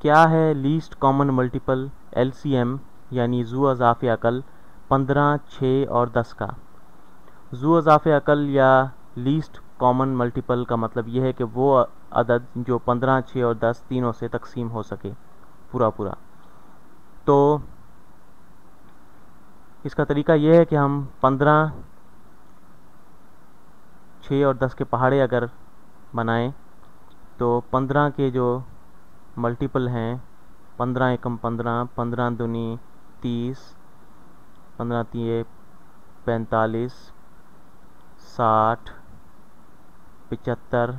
क्या है least common multiple LCM यानी ज़ू अज़ाफ़े अकल 15, 6 और 10 का। ज़ू अज़ाफ़े अकल या लीस्ट कॉमन मल्टीपल का मतलब यह है कि वो अदद जो 15, 6 और 10 तीनों से तकसीम हो सके पूरा पूरा। तो इसका तरीका यह है कि हम 15, 6 और 10 के पहाड़े अगर बनाएं तो 15 के जो मल्टीपल हैं 15 एकम 15, 15 दूनी 30, 15 तिये 45, 60, 75,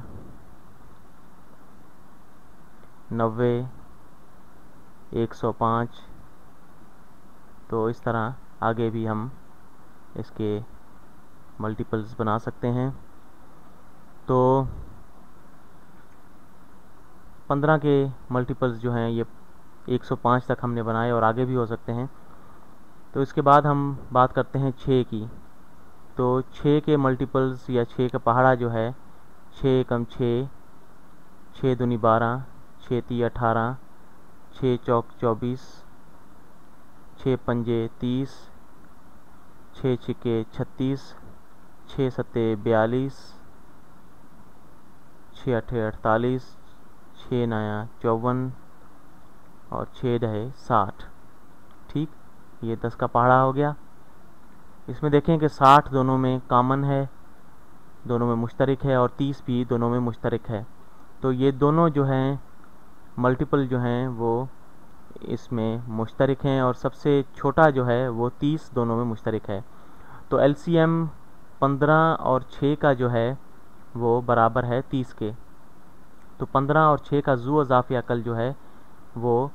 90, 105। तो इस तरह आगे भी हम इसके मल्टीपल्स बना सकते हैं। तो 15 के मल्टीपल्स जो हैं ये 105 तक हमने बनाए और आगे भी हो सकते हैं। तो इसके बाद हम बात करते हैं 6 की। तो 6 के मल्टीपल्स या 6 का पहाड़ा जो है 6 एकम 6, 6 दूनी 12, 6 तिये 18, 6 चौक 24, 6 पंजे 30, 6 छिके 36, 6 सत्ते 42, 6 अठे 48, 6 नया 54 और 6 दहे 60। ठीक, ये 10 का पहाड़ा हो गया। इसमें देखें कि 60 दोनों में कॉमन है, दोनों में मुश्तरक है, और 30 भी दोनों में मुश्तरक है। तो ये दोनों जो हैं मल्टीपल जो हैं वो इसमें मुश्तरक हैं, और सबसे छोटा जो है वो 30 दोनों में मुश्तरक है। तो LCM 15 और 6 का जो है वो बराबर है 30 के। तो 15 और 6 का ज़ू अज़ाफ़े अकल जो है वो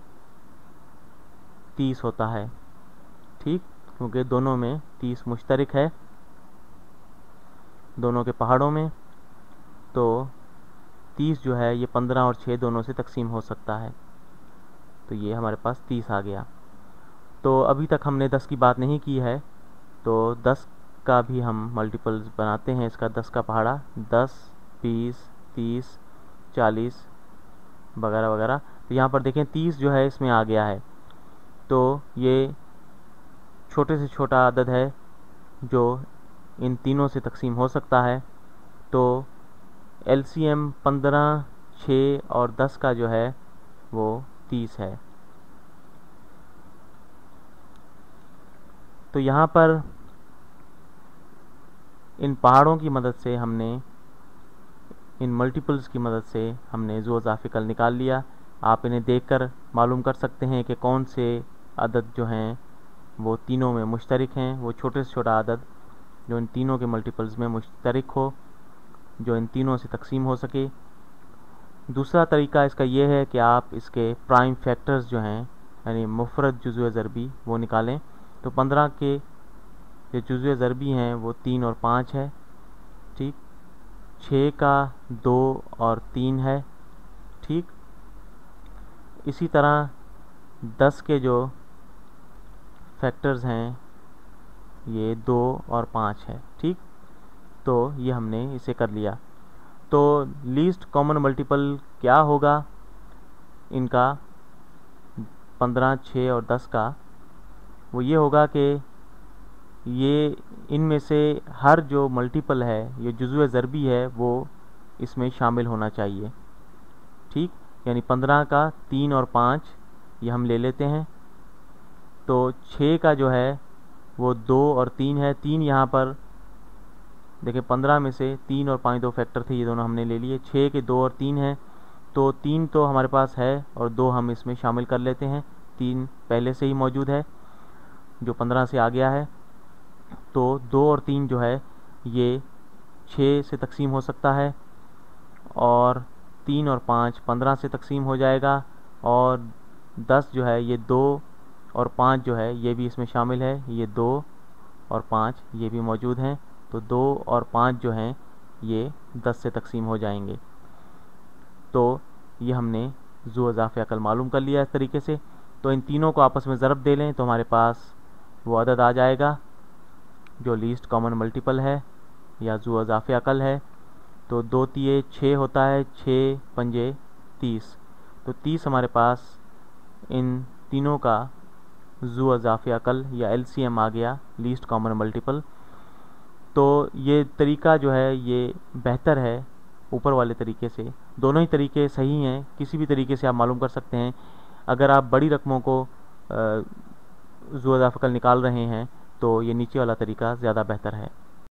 30 होता है। ठीक, क्योंकि दोनों में 30 मुश्तरक है दोनों के पहाड़ों में। तो 30 जो है ये 15 और 6 दोनों से तकसीम हो सकता है। तो ये हमारे पास 30 आ गया। तो अभी तक हमने 10 की बात नहीं की है, तो 10 का भी हम मल्टीपल्स बनाते हैं। इसका 10 का पहाड़ा 10, 20, 30, 40 वगैरह वगैरह। तो यहाँ पर देखें 30 जो है इसमें आ गया है। तो ये छोटे से छोटा अदद है जो इन तीनों से तकसीम हो सकता है। तो LCM 15, 6 और 10 का जो है वो 30 है। तो यहाँ पर इन पहाड़ों की मदद से हमने, इन मल्टीपल्स की मदद से हमने ज़ू अज़ाफ़े अकल निकाल लिया। आप इन्हें देखकर मालूम कर सकते हैं कि कौन से अदद जो हैं वो तीनों में मुश्तरक हैं, वो छोटे से छोटा अदद जो इन तीनों के मल्टीपल्स में मुश्तरक हो, जो इन तीनों से तकसीम हो सके। दूसरा तरीका इसका ये है कि आप इसके प्राइम फैक्टर्स जो हैं यानी मुफरद जुज़्व ज़रबी वो निकालें। तो 15 के जो जुज़्व ज़रबी हैं वो 3 और 5 है। ठीक, 6 का 2 और 3 है। ठीक, इसी तरह 10 के जो फैक्टर्स हैं ये 2 और 5 है। ठीक, तो ये हमने इसे कर लिया। तो लीस्ट कॉमन मल्टीपल क्या होगा इनका 15, 6 और 10 का, वो ये होगा कि ये इनमें से हर जो मल्टीपल है, ये जुज़्व ज़रबी है, वो इसमें शामिल होना चाहिए। ठीक, यानी 15 का 3 और 5 ये हम ले लेते हैं। तो 6 का जो है वो 2 और 3 है। 3 यहाँ पर देखिए 15 में से 3 और 5 दो फैक्टर थे, ये दोनों हमने ले लिए। 6 के 2 और 3 है, तो 3 तो हमारे पास है और 2 हम इसमें शामिल कर लेते हैं। 3 पहले से ही मौजूद है जो 15 से आ गया है। तो 2 और 3 जो है ये 6 से तकसीम हो सकता है, और 3 और 5 15 से तकसीम हो जाएगा, और 10 जो है ये 2 और 5 जो है ये भी इसमें शामिल है। ये 2 और 5 ये भी मौजूद हैं। तो 2 और 5 जो हैं ये 10 से तकसीम हो जाएंगे। तो ये हमने ज़ू अज़ाफ़े अकल मालूम कर लिया इस तरीके से। तो इन तीनों को आपस में ज़रब दे लें तो हमारे पास वो अदद आ जाएगा जो लीस्ट कॉमन मल्टीपल है या ज़ू अज़ाफ़े अकल है। तो 2 तिये 6 होता है, 6 पंजे 30। तो 30 हमारे पास इन तीनों का ज़ू इज़ाफ़ी अकल या LCM आ गया, लीस्ट कॉमन मल्टीपल। तो ये तरीका जो है ये बेहतर है ऊपर वाले तरीके से। दोनों ही तरीके सही हैं, किसी भी तरीके से आप मालूम कर सकते हैं। अगर आप बड़ी रकमों को ज़ू इज़ाफ़ी अकल निकाल रहे हैं तो ये नीचे वाला तरीका ज़्यादा बेहतर है।